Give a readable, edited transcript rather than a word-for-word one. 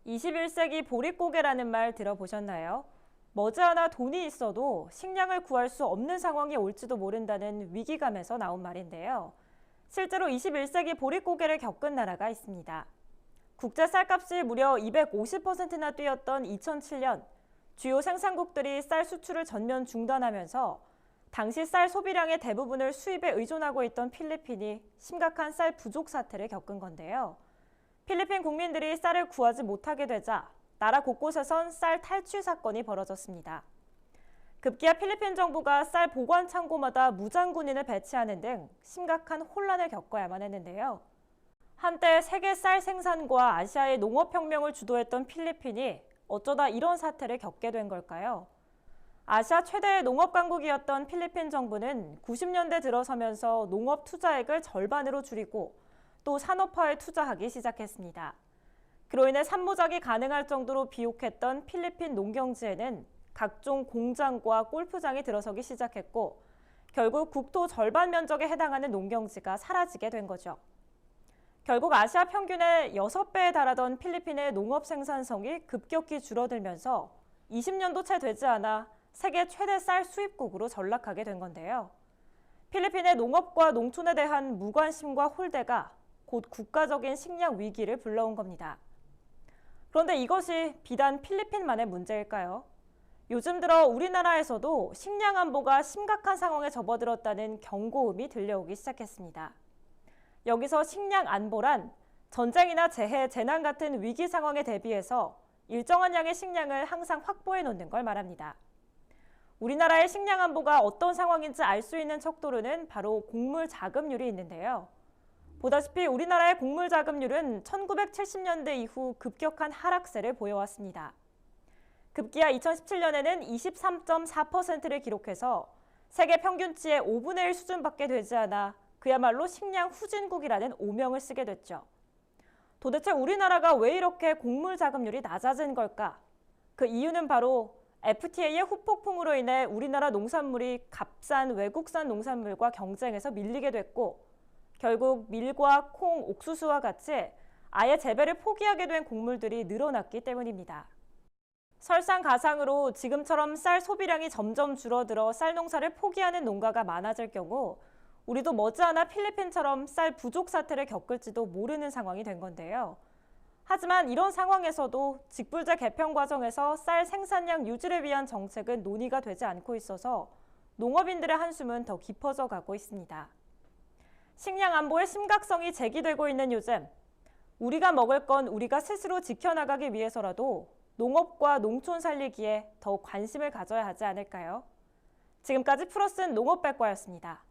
21세기 보릿고개라는 말 들어보셨나요? 머지않아 돈이 있어도 식량을 구할 수 없는 상황이 올지도 모른다는 위기감에서 나온 말인데요. 실제로 21세기 보릿고개를 겪은 나라가 있습니다. 국제 쌀값이 무려 250%나 뛰었던 2007년, 주요 생산국들이 쌀 수출을 전면 중단하면서 당시 쌀 소비량의 대부분을 수입에 의존하고 있던 필리핀이 심각한 쌀 부족 사태를 겪은 건데요. 필리핀 국민들이 쌀을 구하지 못하게 되자 나라 곳곳에선 쌀 탈취 사건이 벌어졌습니다. 급기야 필리핀 정부가 쌀 보관 창고마다 무장군인을 배치하는 등 심각한 혼란을 겪어야만 했는데요. 한때 세계 쌀 생산과 아시아의 농업혁명을 주도했던 필리핀이 어쩌다 이런 사태를 겪게 된 걸까요? 아시아 최대의 농업 강국이었던 필리핀 정부는 90년대 들어서면서 농업 투자액을 절반으로 줄이고 또 산업화에 투자하기 시작했습니다. 그로 인해 산모작이 가능할 정도로 비옥했던 필리핀 농경지에는 각종 공장과 골프장이 들어서기 시작했고 결국 국토 절반 면적에 해당하는 농경지가 사라지게 된 거죠. 결국 아시아 평균의 6배에 달하던 필리핀의 농업 생산성이 급격히 줄어들면서 20년도 채 되지 않아 세계 최대 쌀 수입국으로 전락하게 된 건데요. 필리핀의 농업과 농촌에 대한 무관심과 홀대가 곧 국가적인 식량 위기를 불러온 겁니다. 그런데 이것이 비단 필리핀만의 문제일까요? 요즘 들어 우리나라에서도 식량 안보가 심각한 상황에 접어들었다는 경고음이 들려오기 시작했습니다. 여기서 식량 안보란 전쟁이나 재해, 재난 같은 위기 상황에 대비해서 일정한 양의 식량을 항상 확보해 놓는 걸 말합니다. 우리나라의 식량 안보가 어떤 상황인지 알 수 있는 척도로는 바로 곡물 자급률이 있는데요. 보다시피 우리나라의 곡물 자급률은 1970년대 이후 급격한 하락세를 보여왔습니다. 급기야 2017년에는 23.4%를 기록해서 세계 평균치의 5분의 1 수준밖에 되지 않아 그야말로 식량 후진국이라는 오명을 쓰게 됐죠. 도대체 우리나라가 왜 이렇게 곡물 자급률이 낮아진 걸까? 그 이유는 바로 FTA의 후폭풍으로 인해 우리나라 농산물이 값싼 외국산 농산물과 경쟁해서 밀리게 됐고 결국 밀과 콩, 옥수수와 같이 아예 재배를 포기하게 된 곡물들이 늘어났기 때문입니다. 설상가상으로 지금처럼 쌀 소비량이 점점 줄어들어 쌀 농사를 포기하는 농가가 많아질 경우 우리도 머지않아 필리핀처럼 쌀 부족 사태를 겪을지도 모르는 상황이 된 건데요. 하지만 이런 상황에서도 직불제 개편 과정에서 쌀 생산량 유지를 위한 정책은 논의가 되지 않고 있어서 농업인들의 한숨은 더 깊어져 가고 있습니다. 식량 안보의 심각성이 제기되고 있는 요즘, 우리가 먹을 건 우리가 스스로 지켜나가기 위해서라도 농업과 농촌 살리기에 더 관심을 가져야 하지 않을까요? 지금까지 풀어쓴 농업백과였습니다.